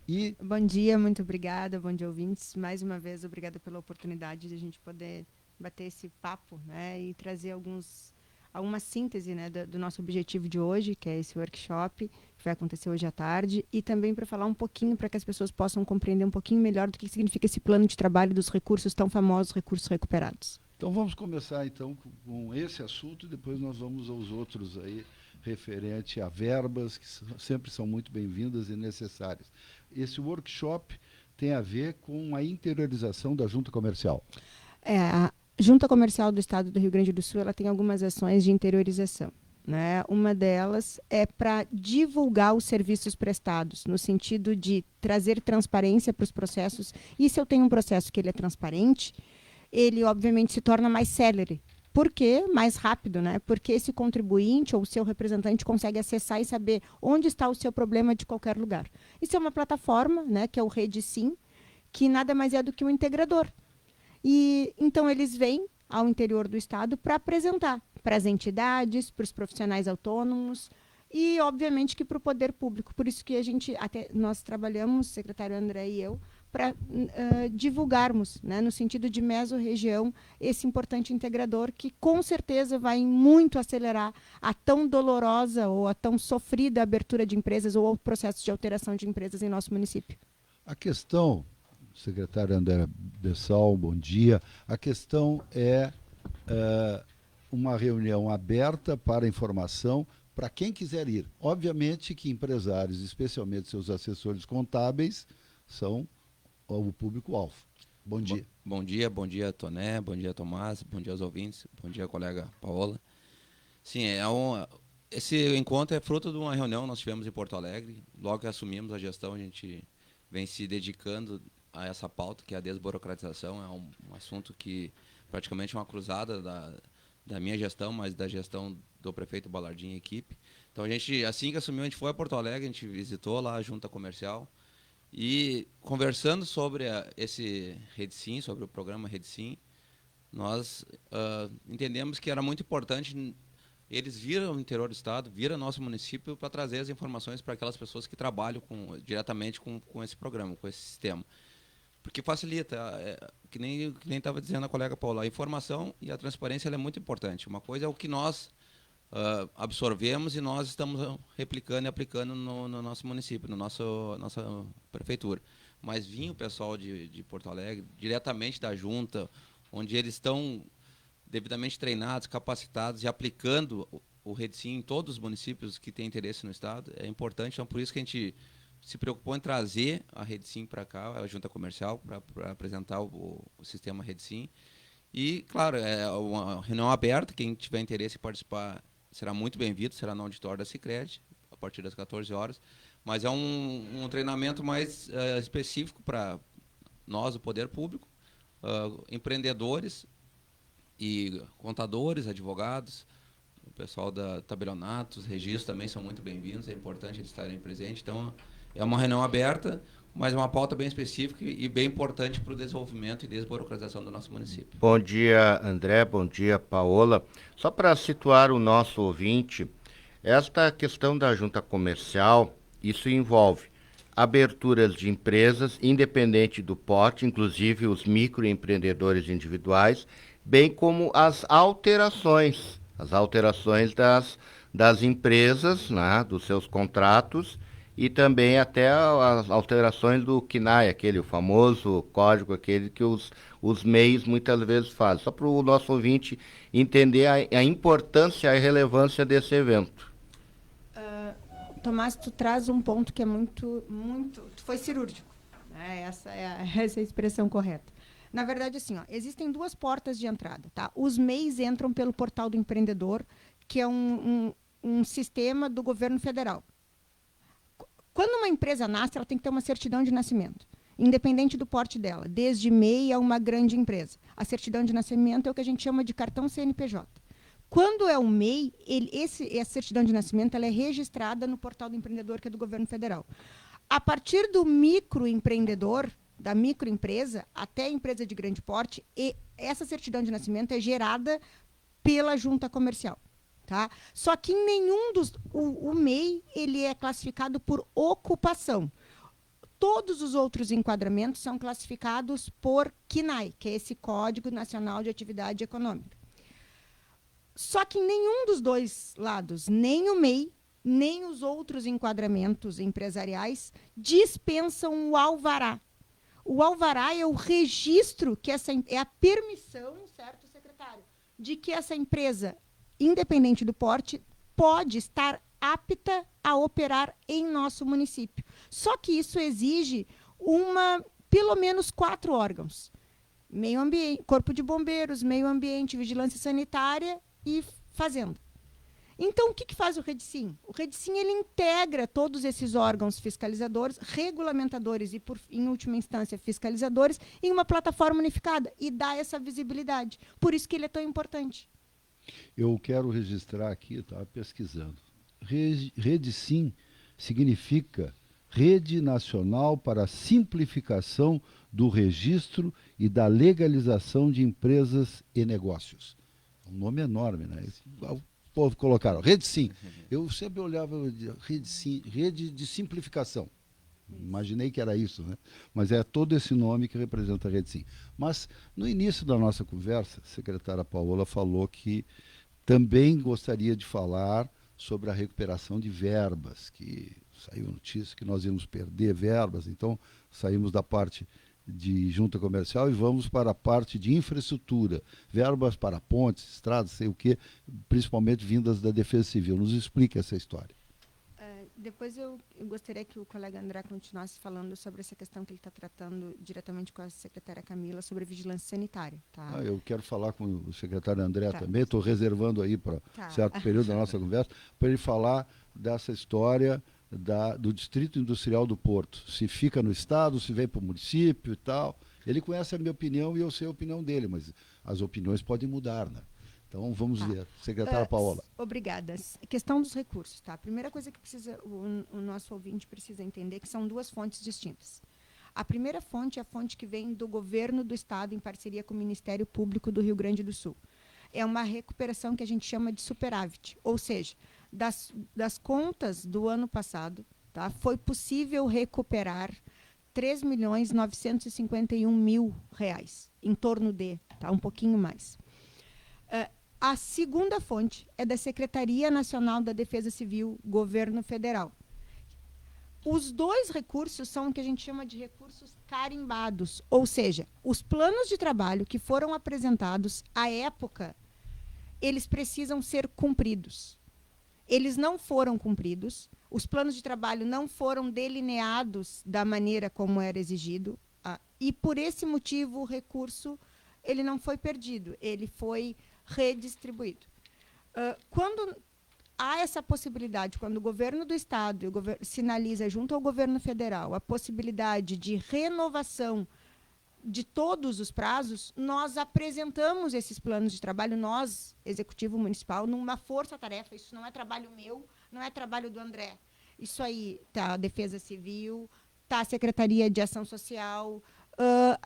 E Bom dia, muito obrigada. Bom dia, ouvintes. Mais uma vez, obrigada pela oportunidade de a gente poder bater esse papo, né, e trazer alguma síntese, né, do nosso objetivo de hoje, que é esse workshop que vai acontecer hoje à tarde, e também para falar um pouquinho, para que as pessoas possam compreender um pouquinho melhor do que significa esse plano de trabalho dos recursos tão famosos, recursos recuperados. então vamos começar então com esse assunto e depois nós vamos aos outros aí referente a verbas que sempre são muito bem-vindas e necessárias. Esse workshop tem a ver com a interiorização da junta comercial. A Junta Comercial do Estado do Rio Grande do Sul ela tem algumas ações de interiorização. Né? Uma delas é para divulgar os serviços prestados, no sentido de trazer transparência para os processos. E se eu tenho um processo que ele é transparente, ele obviamente se torna mais célere. Por quê? Mais rápido, né? Porque esse contribuinte ou o seu representante consegue acessar e saber onde está o seu problema de qualquer lugar. Isso é uma plataforma, né, que é o Rede Sim, que nada mais é do que um integrador. E então eles vêm ao interior do estado para apresentar para as entidades, para os profissionais autônomos e, obviamente, que para o poder público. Por isso que a gente, até nós trabalhamos, o secretário André e eu, para divulgarmos, né, no sentido de mesorregião, esse importante integrador que com certeza vai muito acelerar a tão dolorosa ou a tão sofrida abertura de empresas ou o processo de alteração de empresas em nosso município. A questão, secretário André Bessal, bom dia. A questão é uma reunião aberta para informação para quem quiser ir. Obviamente que empresários, especialmente seus assessores contábeis, são o público-alvo. Bom dia. Bom dia, Toné, bom dia, Tomás, bom dia aos ouvintes, bom dia, colega Paola. Sim, esse encontro é fruto de uma reunião que nós tivemos em Porto Alegre. Logo que assumimos a gestão, a gente vem se dedicando a essa pauta, que é a desburocratização. É um assunto que praticamente é uma cruzada da minha gestão, mas da gestão do prefeito Balardim e equipe. Então, a gente, assim que assumiu, a gente foi a Porto Alegre, a gente visitou lá a junta comercial e conversando sobre esse Rede Sim, sobre o programa Rede Sim, nós entendemos que era muito importante eles vir ao interior do estado, vir ao nosso município para trazer as informações para aquelas pessoas que trabalham diretamente com esse programa, com esse sistema. Porque facilita, que nem estava dizendo a colega Paula, a informação e a transparência ela é muito importante. Uma coisa é o que nós absorvemos e nós estamos replicando e aplicando no nosso município, nossa prefeitura. Mas vinha o pessoal de Porto Alegre, diretamente da junta, onde eles estão devidamente treinados, capacitados e aplicando o REDSIM em todos os municípios que têm interesse no estado. É importante, então por isso que a gente se preocupou em trazer a REDSIM para cá, a junta comercial, para apresentar o sistema REDSIM. E, claro, é uma reunião aberta, quem tiver interesse em participar será muito bem-vindo, será no auditório da Sicredi, a partir das 14 horas. Mas é um treinamento mais específico para nós, o poder público, empreendedores e contadores, advogados, o pessoal da tabelionatos, registros também são muito bem-vindos, é importante eles estarem presentes. Então, é uma reunião aberta, mas é uma pauta bem específica e bem importante para o desenvolvimento e desburocratização do nosso município. Bom dia, André. Bom dia, Paola. Só para situar o nosso ouvinte, esta questão da junta comercial, isso envolve aberturas de empresas, independente do porte, inclusive os microempreendedores individuais, bem como as alterações das empresas, né, dos seus contratos, e também até as alterações do CNAE, aquele o famoso código, aquele que os MEIs muitas vezes fazem. Só para o nosso ouvinte entender a importância e a relevância desse evento. Tomás, tu traz um ponto que é muito, tu foi cirúrgico. Né? Essa é essa é a expressão correta. Na verdade, assim, ó, existem duas portas de entrada. Tá? Os MEIs entram pelo Portal do Empreendedor, que é um sistema do governo federal. Quando uma empresa nasce, ela tem que ter uma certidão de nascimento, independente do porte dela, desde MEI a uma grande empresa. A certidão de nascimento é o que a gente chama de cartão CNPJ. Quando é um MEI, essa certidão de nascimento ela é registrada no Portal do Empreendedor, que é do governo federal. A partir do microempreendedor, da microempresa, até a empresa de grande porte, essa certidão de nascimento é gerada pela junta comercial. Tá? Só que em nenhum dos... O MEI ele é classificado por ocupação. Todos os outros enquadramentos são classificados por CNAE, que é esse Código Nacional de Atividade Econômica. Só que em nenhum dos dois lados, nem o MEI, nem os outros enquadramentos empresariais, dispensam o alvará. O alvará é o registro, é a permissão, certo, secretário, de que essa empresa, independente do porte, pode estar apta a operar em nosso município. Só que isso exige pelo menos 4 órgãos. Meio ambiente, Corpo de Bombeiros, Meio Ambiente, Vigilância Sanitária e Fazenda. Então, o que faz o REDSIM? O REDSIM ele integra todos esses órgãos fiscalizadores, regulamentadores e, em última instância, fiscalizadores, em uma plataforma unificada e dá essa visibilidade. Por isso que ele é tão importante. Eu quero registrar aqui, estava pesquisando. REDSIM significa Rede Nacional para a Simplificação do Registro e da Legalização de Empresas e Negócios. Um nome enorme, né? O povo colocaram REDSIM. Eu sempre olhava REDSIM, Rede de Simplificação. Imaginei que era isso, né? Mas é todo esse nome que representa a REDSIM. Mas, no início da nossa conversa, a secretária Paola falou que também gostaria de falar sobre a recuperação de verbas, que saiu notícia que nós íamos perder verbas, então saímos da parte de junta comercial e vamos para a parte de infraestrutura, verbas para pontes, estradas, sei o quê, principalmente vindas da Defesa Civil. Nos explique essa história. Depois eu gostaria que o colega André continuasse falando sobre essa questão que ele está tratando diretamente com a secretária Camila sobre vigilância sanitária. Tá? Eu quero falar com o secretário André também, estou reservando aí para certo período da nossa conversa, para ele falar dessa história do Distrito Industrial do Porto. Se fica no Estado, se vem para o município e tal. Ele conhece a minha opinião e eu sei a opinião dele, mas as opiniões podem mudar, né? Então, vamos ver. Secretária Paola. Obrigada. Questão dos recursos. Tá? A primeira coisa que o nosso ouvinte precisa entender que são 2 fontes distintas. A primeira fonte é a fonte que vem do governo do Estado em parceria com o Ministério Público do Rio Grande do Sul. É uma recuperação que a gente chama de superávit, ou seja, das contas do ano passado, tá? Foi possível recuperar R$3.951.000, em torno de, tá? Um pouquinho mais. A segunda fonte é da Secretaria Nacional da Defesa Civil, Governo Federal. Os 2 recursos são o que a gente chama de recursos carimbados, ou seja, os planos de trabalho que foram apresentados à época, eles precisam ser cumpridos. Eles não foram cumpridos, os planos de trabalho não foram delineados da maneira como era exigido, e por esse motivo o recurso ele não foi perdido, ele foi redistribuído. Quando há essa possibilidade, quando o governo do Estado sinaliza junto ao governo federal a possibilidade de renovação de todos os prazos, nós apresentamos esses planos de trabalho, nós, Executivo Municipal, numa força-tarefa. Isso não é trabalho meu, não é trabalho do André. Isso aí está a Defesa Civil, está a Secretaria de Ação Social,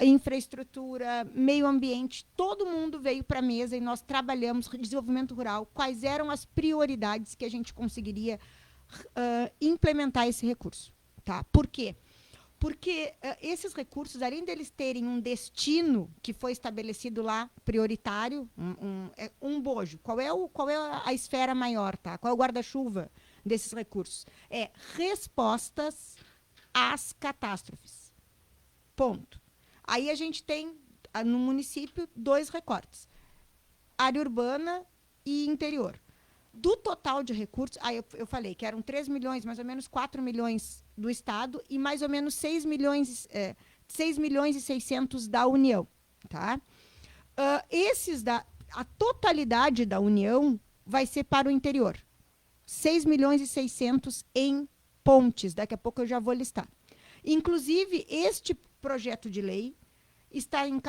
infraestrutura, meio ambiente, todo mundo veio para a mesa e nós trabalhamos desenvolvimento rural, quais eram as prioridades que a gente conseguiria implementar esse recurso. Tá? Por quê? Porque esses recursos, além deles terem um destino que foi estabelecido lá, prioritário, um bojo, qual é a esfera maior, tá? Qual é o guarda-chuva desses recursos? É respostas às catástrofes. Ponto. Aí a gente tem, no município, 2 recortes. Área urbana e interior. Do total de recursos, aí eu falei que eram 3 milhões, mais ou menos 4 milhões do Estado e mais ou menos 6 milhões e 600 da União. Tá? A totalidade da União vai ser para o interior. 6 milhões e 600 em pontes. Daqui a pouco eu já vou listar. Inclusive, este projeto de lei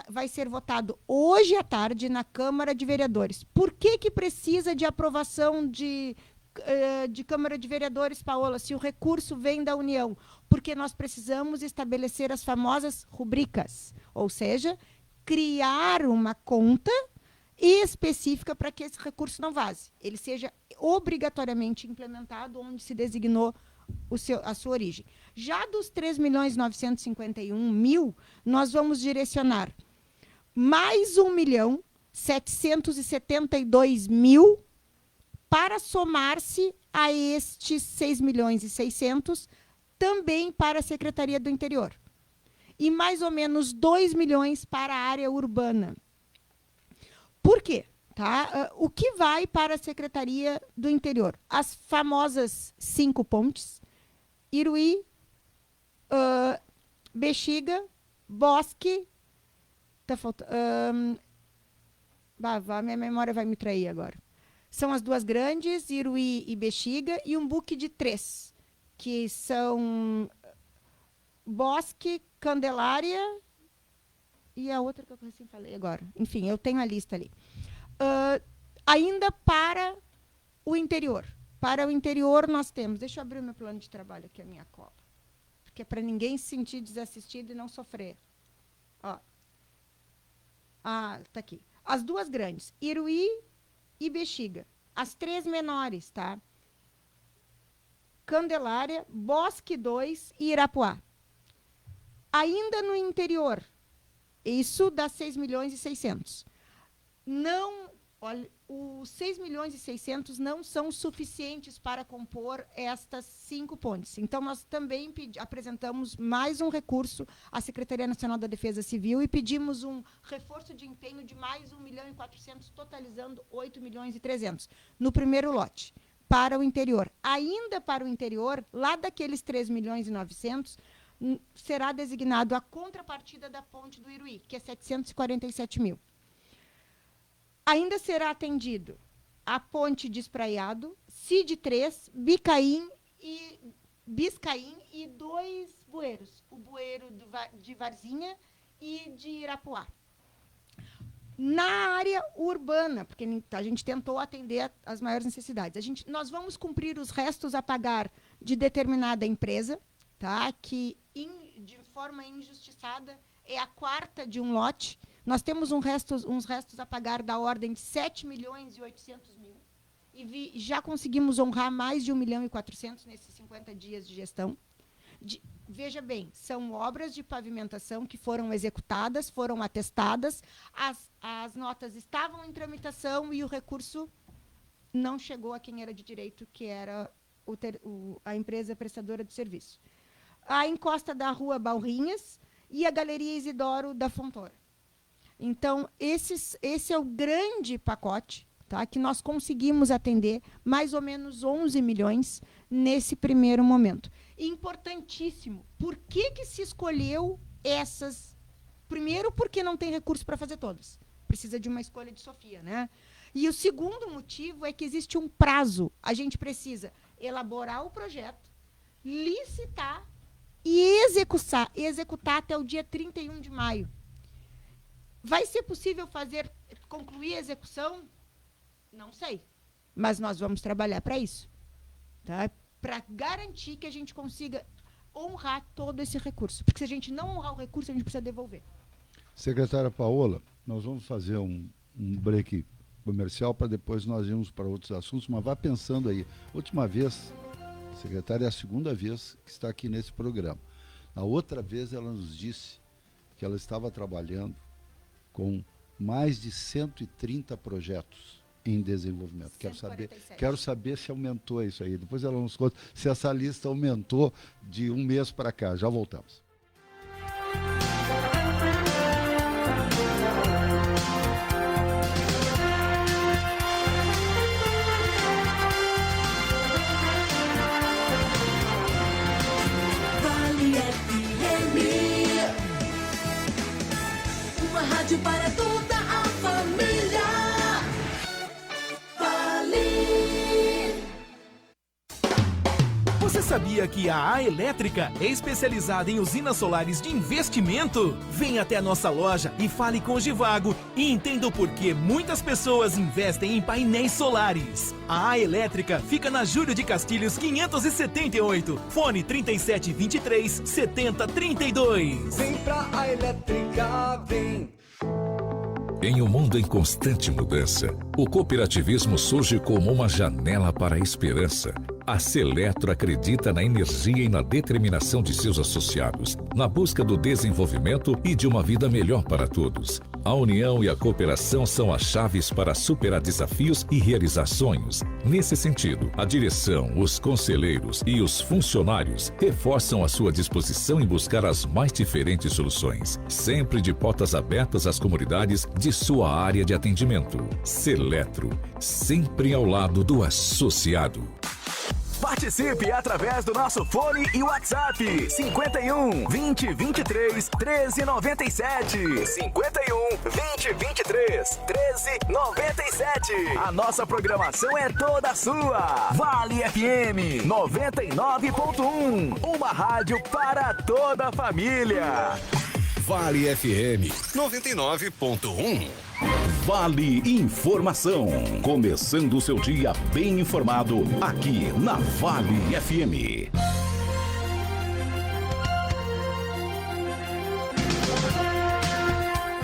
vai ser votado hoje à tarde na Câmara de Vereadores. Por que precisa de aprovação de Câmara de Vereadores, Paola, se o recurso vem da União? Porque nós precisamos estabelecer as famosas rubricas, ou seja, criar uma conta específica para que esse recurso não vaze. Ele seja obrigatoriamente implementado onde se designou a sua origem. Já dos 3.951.000, nós vamos direcionar mais 1.772.000 para somar-se a estes 6.600.000 também para a Secretaria do Interior. E mais ou menos 2 milhões para a área urbana. Por quê? Tá? O que vai para a Secretaria do Interior? As famosas 5 pontes, Iruí, Bexiga, Bosque, tá faltando, minha memória vai me trair agora. São as 2 grandes, Iruí e Bexiga, e um buque de 3, que são Bosque, Candelária e a outra que eu recém falei agora. Enfim, eu tenho a lista ali. Ainda para o interior. Para o interior nós temos... Deixa eu abrir o meu plano de trabalho aqui, a minha cola. Porque é para ninguém se sentir desassistido e não sofrer. Ó. Tá aqui. As 2 grandes, Iruí e Bexiga. As 3 menores, tá? Candelária, Bosque 2 e Irapuá. Ainda no interior, isso dá 6.600.000. Não, olha, os 6.600.000 não são suficientes para compor estas 5 pontes. Então, nós também apresentamos mais um recurso à Secretaria Nacional da Defesa Civil e pedimos um reforço de empenho de mais 1.400.000, totalizando 8.300.000 no primeiro lote, para o interior. Ainda para o interior, lá daqueles 3.900.000, será designado a contrapartida da ponte do Iruí, que é 747.000. Ainda será atendido a ponte de Espraiado, CID 3, Biscaim e 2 bueiros, o bueiro de Varzinha e de Irapuá. Na área urbana, porque a gente tentou atender as maiores necessidades, nós vamos cumprir os restos a pagar de determinada empresa, tá? Que de forma injustiçada é a 4ª de um lote. Nós temos uns restos a pagar da ordem de 7.800.000 e já conseguimos honrar mais de 1.400.000 nesses 50 dias de gestão. Veja bem, são obras de pavimentação que foram executadas, foram atestadas, as notas estavam em tramitação e o recurso não chegou a quem era de direito, que era a empresa prestadora de serviço. A encosta da Rua Balrinhas e a Galeria Isidoro da Fontoura. Então, esse é o grande pacote, tá, que nós conseguimos atender mais ou menos 11 milhões nesse primeiro momento. Importantíssimo. Por que se escolheu essas? Primeiro, porque não tem recurso para fazer todas. Precisa de uma escolha de Sofia, né? E o segundo motivo é que existe um prazo. A gente precisa elaborar o projeto, licitar e executar até o dia 31 de maio. Vai ser possível concluir a execução? Não sei. Mas nós vamos trabalhar para isso. Tá? Para garantir que a gente consiga honrar todo esse recurso. Porque se a gente não honrar o recurso, a gente precisa devolver. Secretária Paola, nós vamos fazer um break comercial para depois nós irmos para outros assuntos, mas vá pensando aí. Última vez, secretária, é a 2ª vez que está aqui nesse programa. Na outra vez, ela nos disse que ela estava trabalhando com mais de 130 projetos em desenvolvimento. 147. Quero saber se aumentou isso aí. Depois ela nos conta se essa lista aumentou de um mês para cá. Já voltamos. Rádio para toda a família. Vale. Você sabia que a Elétrica é especializada em usinas solares de investimento? Venha até a nossa loja e fale com o Givago e entenda o porquê muitas pessoas investem em painéis solares. A Elétrica fica na Júlio de Castilhos 578. Fone 3723-7032. Vem pra A Elétrica, vem. Em um mundo em constante mudança, o cooperativismo surge como uma janela para a esperança. A Seletro acredita na energia e na determinação de seus associados, na busca do desenvolvimento e de uma vida melhor para todos. A união e a cooperação são as chaves para superar desafios e realizar sonhos. Nesse sentido, a direção, os conselheiros e os funcionários reforçam a sua disposição em buscar as mais diferentes soluções, sempre de portas abertas às comunidades de sua área de atendimento. Seletro, sempre ao lado do associado. Participe através do nosso fone e WhatsApp 51 20 23 13 97. 51 20 23 13 97. A nossa programação é toda sua. Vale FM 99.1. Uma rádio para toda a família. Vale FM 99.1. Vale Informação. Começando o seu dia bem informado aqui na Vale FM.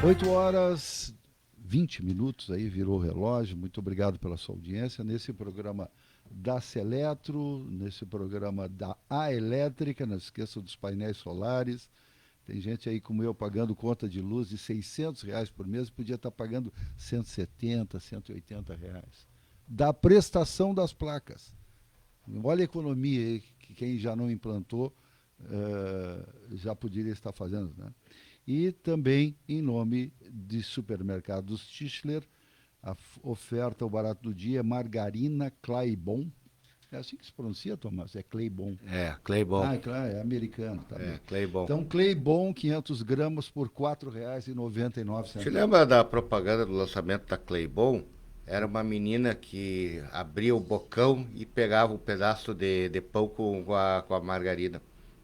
Oito horas 20 minutos aí, virou o relógio. Muito obrigado pela sua audiência nesse programa da Seletro, nesse programa da A Elétrica. Não esqueça dos painéis solares. Tem gente aí como eu pagando conta de luz de R$600 por mês, podia estar pagando R$170, R$180. Da prestação das placas. Olha a economia aí, que quem já não implantou já poderia estar fazendo, né? E também, em nome de Supermercados Tischler, a oferta, o barato do dia é margarina Claybon. É assim que se pronuncia, Tomás? É Claybon. É, Claybon. Ah, claro, é americano. Tá bem. Claybon. Então, Claybon, 500 gramas por R$4,99. Te lembra da propaganda do lançamento da Claybon? Era uma menina que abria o bocão e pegava um pedaço de pão com a margarina.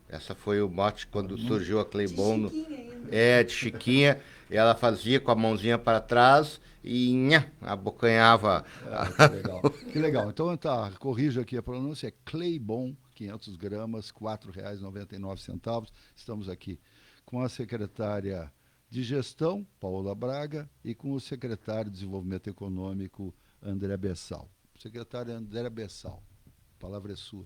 Essa foi o mote quando surgiu a Claybon. De Chiquinha. E ela fazia com a mãozinha para trás e abocanhava. Que legal. Que legal. Então, tá, corrijo aqui a pronúncia, é Claybon, 500 gramas, R$4,99. Estamos aqui com a secretária de Gestão, Paola Braga, e com o secretário de Desenvolvimento Econômico, André Bessal. Secretário André Bessal, a palavra é sua.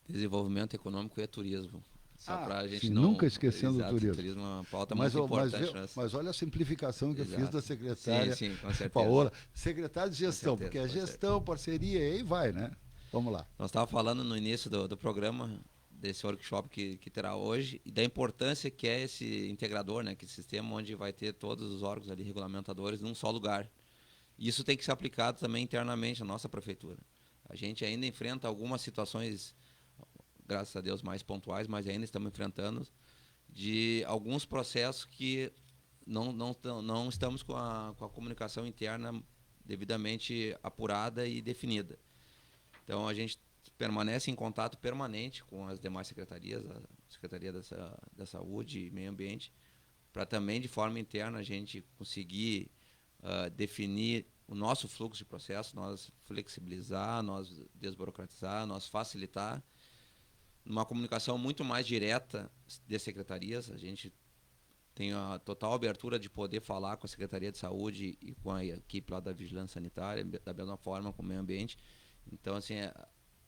Desenvolvimento econômico e turismo. Só pra gente sim, não... nunca esquecendo Exato, o turismo. turismo é uma pauta muito importante. Mas olha a simplificação que eu fiz da secretária sim, com certeza. Paola. Secretário de Gestão, certeza, porque a com gestão, parceria, aí vai, né? Vamos lá. Nós estávamos falando no início do programa, desse workshop que terá hoje, e da importância que é esse integrador, né? Que esse sistema onde vai ter todos os órgãos ali regulamentadores num só lugar. E isso tem que ser aplicado também internamente na nossa prefeitura. A gente ainda enfrenta algumas situações, graças a Deus, mais pontuais, mas ainda estamos enfrentando de alguns processos que não estamos com a comunicação interna devidamente apurada e definida. Então, a gente permanece em contato permanente com as demais secretarias, a Secretaria da Saúde e Meio Ambiente, para também, de forma interna, a gente conseguir definir o nosso fluxo de processo, nós flexibilizar, nós desburocratizar, nós facilitar, numa comunicação muito mais direta de secretarias. A gente tem a total abertura de poder falar com a Secretaria de Saúde e com a equipe lá da Vigilância Sanitária, da mesma forma com o Meio Ambiente. Então, assim,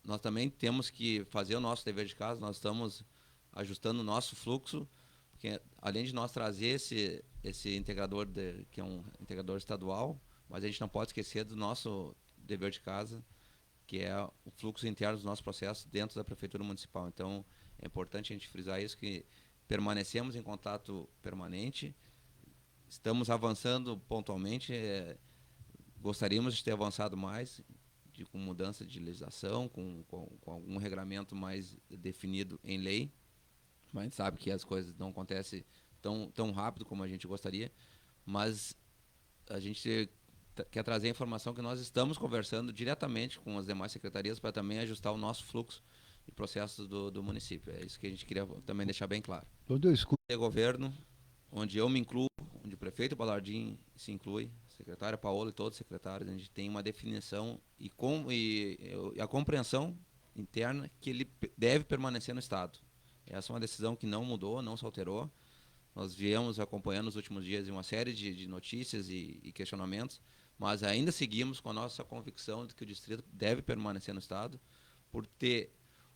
nós também temos que fazer o nosso dever de casa, nós estamos ajustando o nosso fluxo, porque além de nós trazer esse integrador, que é um integrador estadual, mas a gente não pode esquecer do nosso dever de casa, que é o fluxo interno dos nossos processos dentro da Prefeitura Municipal. Então, é importante a gente frisar isso, que permanecemos em contato permanente, estamos avançando pontualmente, gostaríamos de ter avançado mais, com mudança de legislação, com algum regramento mais definido em lei, mas a gente sabe que as coisas não acontecem tão rápido como a gente gostaria, mas a gente quer trazer a informação que nós estamos conversando diretamente com as demais secretarias para também ajustar o nosso fluxo de processos do município. É isso que a gente queria também deixar bem claro. Quando eu escuto... É governo, onde eu me incluo, onde o prefeito Balardim se inclui, a secretária Paola e todos os secretários, a gente tem uma definição e a compreensão interna que ele deve permanecer no Estado. Essa é uma decisão que não mudou, não se alterou. Nós viemos acompanhando nos últimos dias uma série de notícias e questionamentos, mas ainda seguimos com a nossa convicção de que o distrito deve permanecer no estado, por ter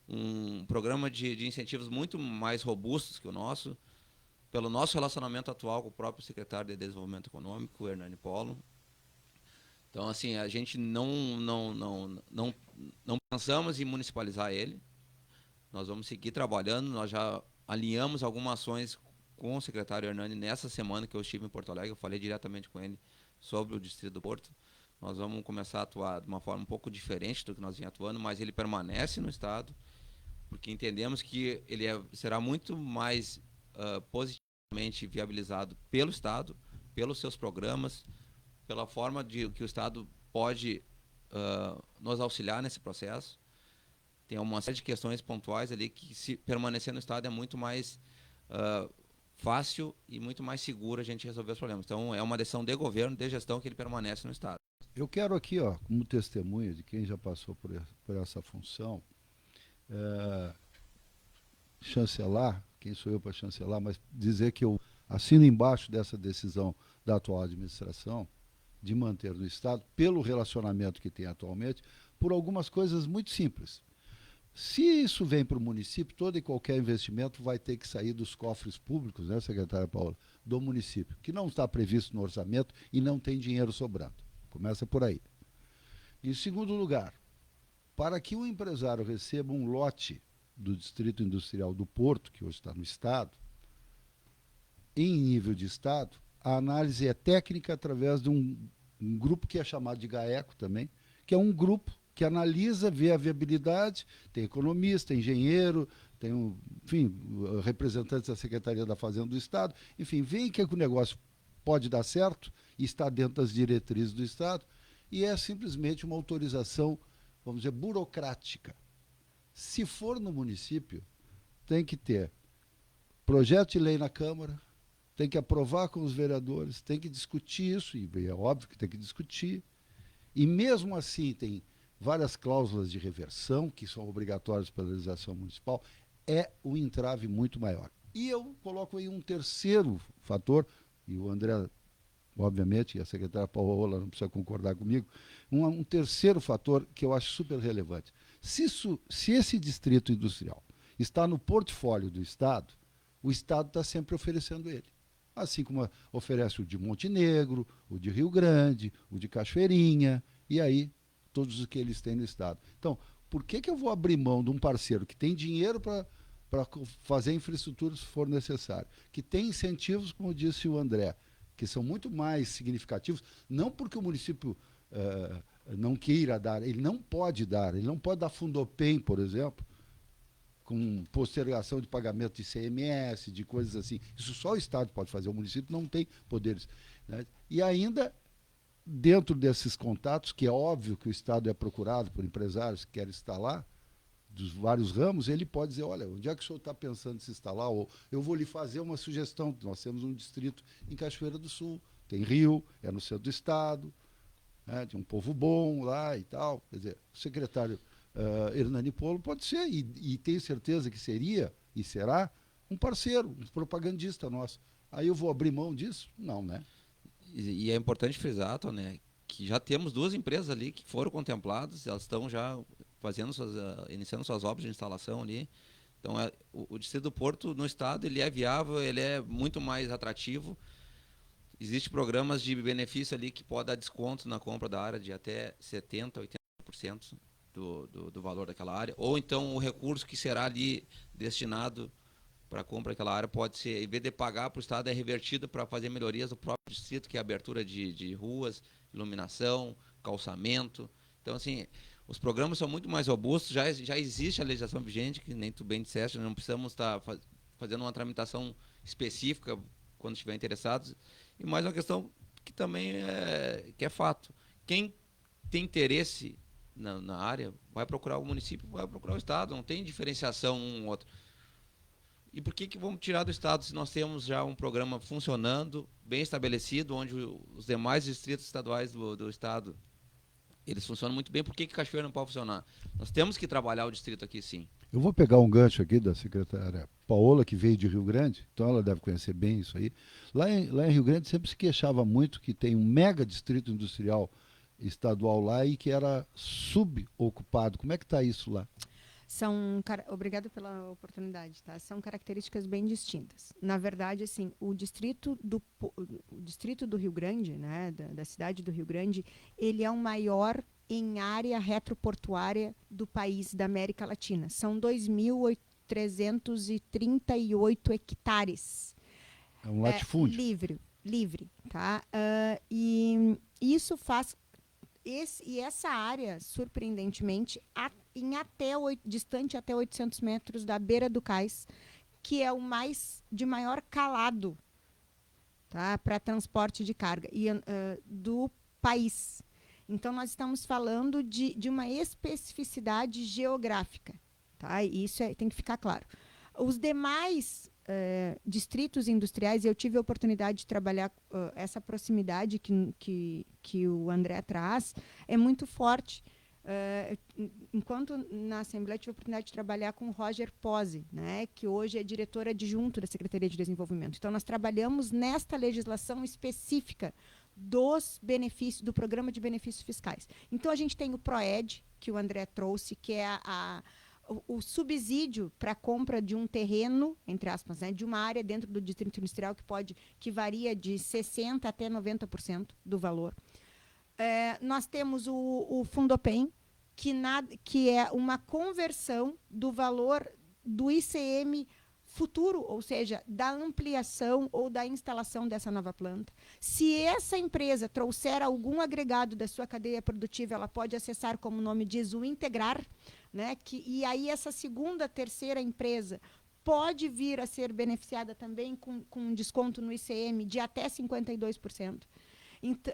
um programa de incentivos muito mais robustos que o nosso, pelo nosso relacionamento atual com o próprio secretário de Desenvolvimento Econômico, o Hernani Polo. Então, assim, a gente não pensamos em municipalizar ele. Nós vamos seguir trabalhando, nós já alinhamos algumas ações com o secretário Hernani nessa semana que eu estive em Porto Alegre, eu falei diretamente com ele sobre o Distrito do Porto. Nós vamos começar a atuar de uma forma um pouco diferente do que nós vinha atuando, mas ele permanece no Estado, porque entendemos que ele será muito mais positivamente viabilizado pelo Estado, pelos seus programas, pela forma que o Estado pode nos auxiliar nesse processo. Tem uma série de questões pontuais ali que, se permanecer no Estado, é muito mais fácil e muito mais seguro a gente resolver os problemas. Então, é uma decisão de governo, de gestão, que ele permanece no Estado. Eu quero aqui, como testemunha de quem já passou por essa função, chancelar, quem sou eu para chancelar, mas dizer que eu assino embaixo dessa decisão da atual administração de manter no Estado, pelo relacionamento que tem atualmente, por algumas coisas muito simples. Se isso vem para o município, todo e qualquer investimento vai ter que sair dos cofres públicos, né, secretária Paula, do município, que não está previsto no orçamento e não tem dinheiro sobrando. Começa por aí. Em segundo lugar, para que o empresário receba um lote do Distrito Industrial do Porto, que hoje está no Estado, em nível de Estado, a análise é técnica através de um grupo que é chamado de GAECO também, que é um grupo que analisa, vê a viabilidade, tem economista, engenheiro, tem, enfim, representantes da Secretaria da Fazenda do Estado, enfim, veem que o negócio pode dar certo e está dentro das diretrizes do Estado, e é simplesmente uma autorização, vamos dizer, burocrática. Se for no município, tem que ter projeto de lei na Câmara, tem que aprovar com os vereadores, tem que discutir isso, e é óbvio que tem que discutir, e mesmo assim tem várias cláusulas de reversão, que são obrigatórias pela legislação municipal, é um entrave muito maior. E eu coloco aí um terceiro fator, e o André, obviamente, e a secretária Paola não precisa concordar comigo, um terceiro fator que eu acho super relevante. Se esse distrito industrial está no portfólio do Estado, o Estado está sempre oferecendo ele. Assim como oferece o de Montenegro, o de Rio Grande, o de Cachoeirinha, e aí todos os que eles têm no Estado. Então, por que eu vou abrir mão de um parceiro que tem dinheiro para fazer infraestrutura se for necessário, que tem incentivos, como disse o André, que são muito mais significativos, não porque o município não queira dar, ele não pode dar Fundopem, por exemplo, com postergação de pagamento de ICMS, de coisas assim. Isso só o Estado pode fazer, o município não tem poderes, né? E ainda, dentro desses contatos, que é óbvio que o Estado é procurado por empresários que querem instalar, dos vários ramos, ele pode dizer, olha, onde é que o senhor está pensando em se instalar? Ou eu vou lhe fazer uma sugestão. Nós temos um distrito em Cachoeira do Sul, tem Rio, é no centro do Estado, né, tem um povo bom lá e tal. Quer dizer, o secretário Hernani Polo pode ser, e tenho certeza que seria e será um parceiro, um propagandista nosso. Aí eu vou abrir mão disso? Não, né? E é importante frisar, né, que já temos duas empresas ali que foram contempladas, elas estão já iniciando suas obras de instalação ali. Então, o Distrito do Porto, no Estado, ele é viável, ele é muito mais atrativo. Existem programas de benefício ali que podem dar desconto na compra da área de até 70%, 80% do valor daquela área. Ou então o recurso que será ali destinado para a compra daquela área pode ser, em vez de pagar para o Estado, é revertido para fazer melhorias do próprio distrito, que é a abertura de ruas, iluminação, calçamento. Então, assim, os programas são muito mais robustos, já existe a legislação vigente, que nem tu bem disseste, não precisamos estar fazendo uma tramitação específica quando estiver interessados. E mais uma questão que também é fato. Quem tem interesse na área vai procurar o município, vai procurar o Estado, não tem diferenciação um ou outro. E por que vamos tirar do Estado se nós temos já um programa funcionando, bem estabelecido, onde os demais distritos estaduais do Estado, eles funcionam muito bem? Por que Cachoeira não pode funcionar? Nós temos que trabalhar o distrito aqui, sim. Eu vou pegar um gancho aqui da secretária Paola, que veio de Rio Grande, então ela deve conhecer bem isso aí. Lá em Rio Grande sempre se queixava muito que tem um mega distrito industrial estadual lá e que era subocupado. Como é que está isso lá? Obrigada pela oportunidade, tá? São características bem distintas. Na verdade, assim, o distrito do Rio Grande, né, da cidade do Rio Grande, ele é o maior em área retroportuária do país, da América Latina. São 2.338 hectares. É um latifúndio. Livre, tá? E isso faz... E essa área, surpreendentemente, distante até 800 metros da beira do cais, que é o de maior calado, tá, para transporte de carga do país. Então, nós estamos falando de uma especificidade geográfica. Tá? E isso tem que ficar claro. Os demais distritos industriais, eu tive a oportunidade de trabalhar essa proximidade que o André traz, é muito forte. Enquanto na Assembleia tive a oportunidade de trabalhar com o Roger Pose, né, que hoje é diretor adjunto da Secretaria de Desenvolvimento. Então, nós trabalhamos nesta legislação específica dos benefícios, do Programa de Benefícios Fiscais. Então, a gente tem o PROED, que o André trouxe, que é o subsídio para a compra de um terreno, entre aspas, né, de uma área dentro do distrito industrial que varia de 60% até 90% do valor. Nós temos o Fundopem, que é uma conversão do valor do ICM futuro, ou seja, da ampliação ou da instalação dessa nova planta. Se essa empresa trouxer algum agregado da sua cadeia produtiva, ela pode acessar, como o nome diz, o integrar, né? E aí essa segunda, terceira empresa pode vir a ser beneficiada também com um desconto no ICM de até 52%. Então,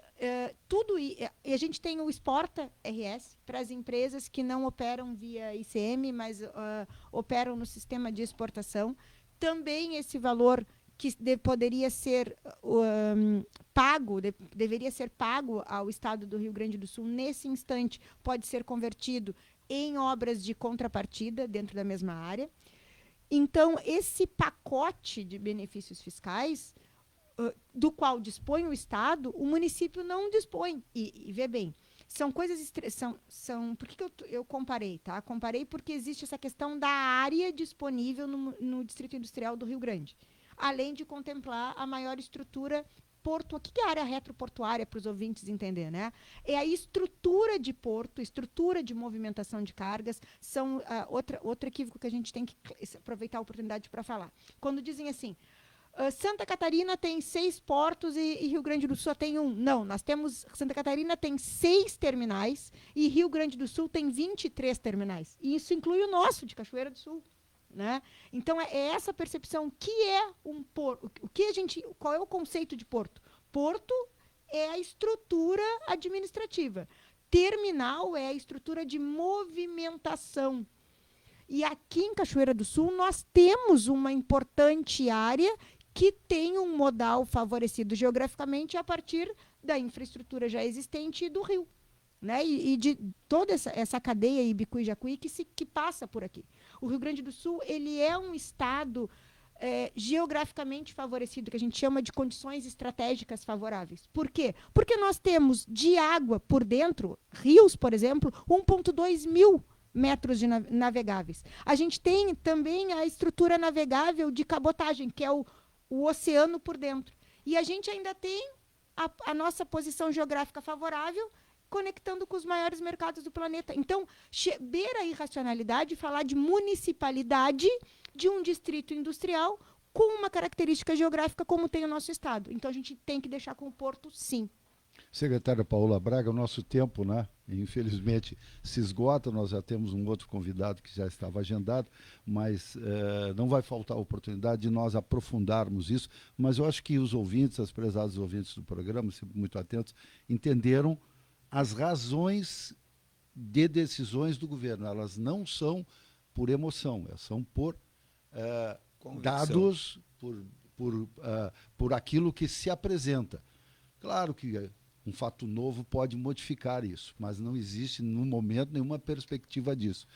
e a gente tem o Exporta RS para as empresas que não operam via ICM, mas operam no sistema de exportação. Também esse valor que poderia ser deveria ser pago ao Estado do Rio Grande do Sul, nesse instante, pode ser convertido em obras de contrapartida dentro da mesma área. Então, esse pacote de benefícios fiscais, do qual dispõe o Estado, o município não dispõe. E vê bem, são coisas... Por que eu comparei? Tá? Comparei porque existe essa questão da área disponível no Distrito Industrial do Rio Grande, além de contemplar a maior estrutura porto. O que é a área retroportuária, para os ouvintes entenderem, né? É a estrutura de porto, estrutura de movimentação de cargas. São outro equívoco que a gente tem que aproveitar a oportunidade para falar. Quando dizem assim... Santa Catarina tem 6 portos e Rio Grande do Sul só tem 1. Não, Santa Catarina tem 6 terminais e Rio Grande do Sul tem 23 terminais. E isso inclui o nosso, de Cachoeira do Sul. Né? Então, é essa percepção que é um porto. Qual é o conceito de porto? Porto é a estrutura administrativa. Terminal é a estrutura de movimentação. E aqui em Cachoeira do Sul, nós temos uma importante área que tem um modal favorecido geograficamente a partir da infraestrutura já existente do rio, né? E de toda essa cadeia Ibicuí-Jacuí que passa por aqui. O Rio Grande do Sul, ele é um estado geograficamente favorecido, que a gente chama de condições estratégicas favoráveis. Por quê? Porque nós temos de água por dentro, rios, por exemplo, 1.2 mil metros de navegáveis. A gente tem também a estrutura navegável de cabotagem, que é o oceano por dentro. E a gente ainda tem a nossa posição geográfica favorável, conectando com os maiores mercados do planeta. Então, beira a irracionalidade falar de municipalidade de um distrito industrial com uma característica geográfica como tem o nosso estado. Então, a gente tem que deixar com o porto, sim. Secretária Paola Braga, o nosso tempo, né, infelizmente, se esgota. Nós já temos um outro convidado que já estava agendado, mas não vai faltar a oportunidade de nós aprofundarmos isso. Mas eu acho que os ouvintes, as prezadas ouvintes do programa, sempre muito atentos, entenderam as razões de decisões do governo. Elas não são por emoção, elas são por dados, por aquilo que se apresenta. Claro que um fato novo pode modificar isso, mas não existe, no momento, nenhuma perspectiva disso.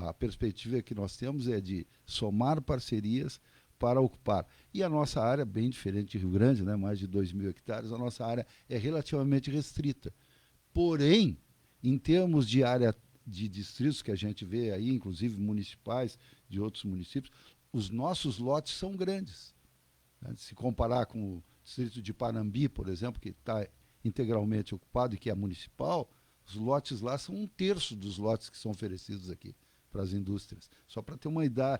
A perspectiva que nós temos é de somar parcerias para ocupar. E a nossa área, bem diferente de Rio Grande, né, mais de 2.000 hectares, a nossa área é relativamente restrita. Porém, em termos de área de distritos que a gente vê aí, inclusive municipais de outros municípios, os nossos lotes são grandes. Né? Se comparar com o distrito de Panambi, por exemplo, que está integralmente ocupado e que é municipal, os lotes lá são 1/3 dos lotes que são oferecidos aqui para as indústrias. Só para ter uma ideia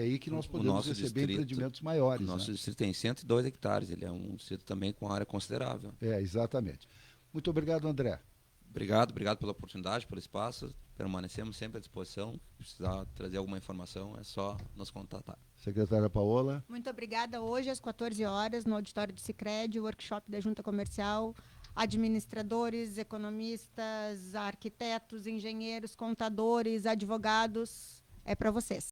aí que nós podemos receber empreendimentos maiores. O nosso né? distrito tem 102 hectares, ele é um distrito também com área considerável. Exatamente. Muito obrigado, André. Obrigado pela oportunidade, pelo espaço. Permanecemos sempre à disposição. Se precisar trazer alguma informação, é só nos contatar. Secretária Paola. Muito obrigada. Hoje, às 14 horas, no auditório do Sicredi, o workshop da Junta Comercial, administradores, economistas, arquitetos, engenheiros, contadores, advogados, é para vocês.